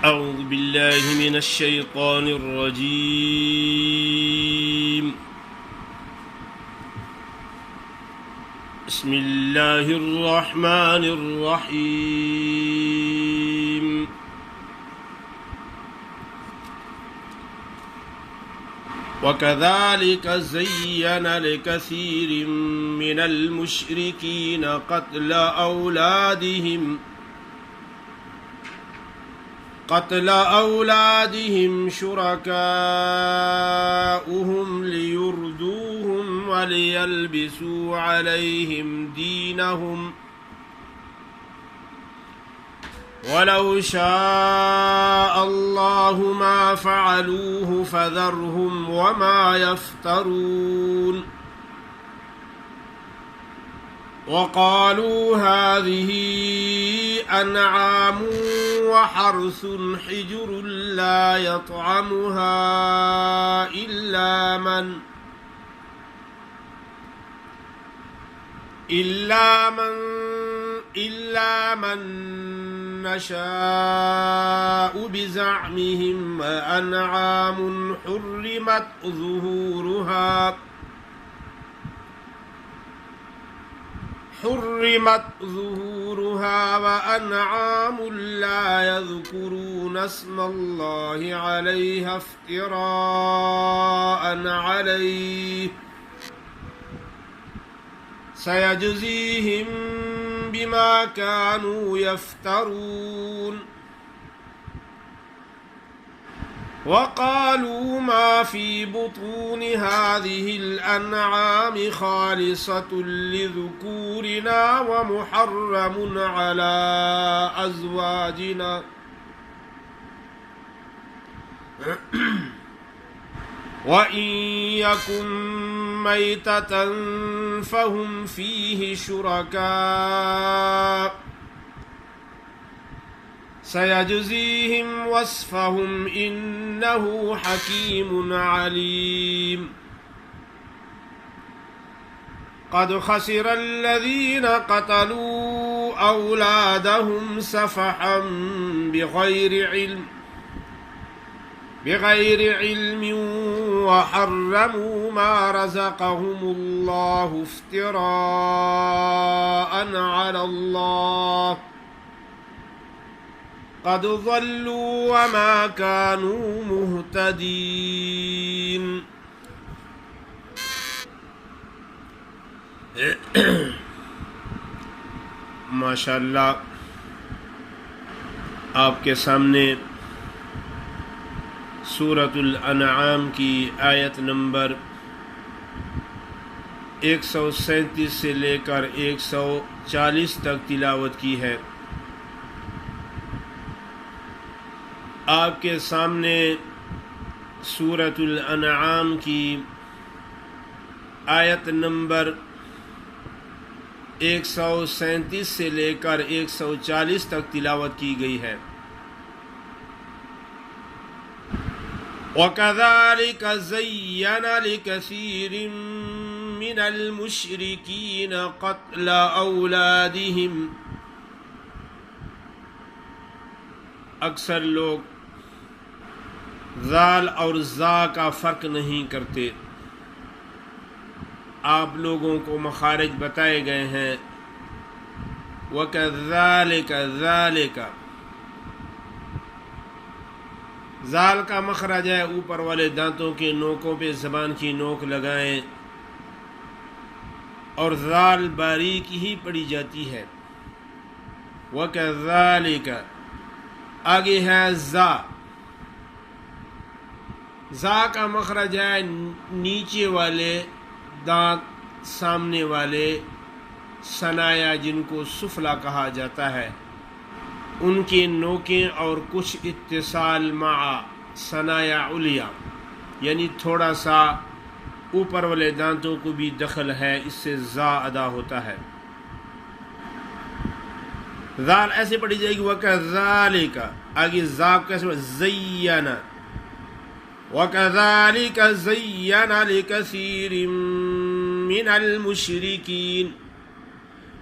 أعوذ بالله من الشيطان الرجيم. بسم الله الرحمن الرحيم. وكذلك زين لكثير من المشركين قتل أولادهم شركاؤهم ليردوهم وليلبسوا عليهم دينهم ولو شاء الله ما فعلوه فذرهم وما يفترون. وقالوا هذه أنعام وحرث حجر لا يطعمها إلا من نشاء بزعمهم وأنعام حرمت ظهورها وأنعام لا يذكرون اسم الله عليها افتراء عليه سيجزيهم بما كانوا يفترون. وقالوا ما في بطون هذه الأنعام خالصة لذكورنا ومحرم على أزواجنا وإن يكن ميتة فهم فيه شركاء سيجزيهم وصفهم إنه حكيم عليم. قد خسر الذين قتلوا أولادهم سفحا بغير علم وحرموا ما رزقهم الله افتراء على الله قد ضلوا وما كانوا مهتدين. ماشاءاللہ آپ کے سامنے سورۃ الانعام کی آیت نمبر 137 سے لے کر 140 تک تلاوت کی ہے. آپ کے سامنے سورۃ الانعام کی آیت نمبر 137 سے لے کر 140 تک تلاوت کی گئی ہے. وَكَذَلِكَ زَيَّنَ لِكَثِيرٍ مِّنَ الْمُشْرِكِينَ قَتْلَ أَوْلَادِهِمْ. اکثر لوگ ذال اور زا کا فرق نہیں کرتے. آپ لوگوں کو مخارج بتائے گئے ہیں. وَكَذَلِكَ ذَلِكَ زال کا مخرج ہے اوپر والے دانتوں کے نوکوں پہ زبان کی نوک لگائیں اور زال باریک ہی پڑی جاتی ہے. وَكَذَلِكَ آگے ہے زا کا مخرج ہے نیچے والے دانت سامنے والے ثنایا جن کو سفلا کہا جاتا ہے ان کے نوکیں اور کچھ اتصال مع ثنایا علیا یعنی تھوڑا سا اوپر والے دانتوں کو بھی دخل ہے, اس سے زا ادا ہوتا ہے. ذال ایسے پڑھی جائے گی وَكَذَلِكَ آگے زا کیسے زَيَّنَ وَكَذَلِكَ زَيَّنَ لِكَثِيرٍ مِّنَ الْمُشْرِكِينَ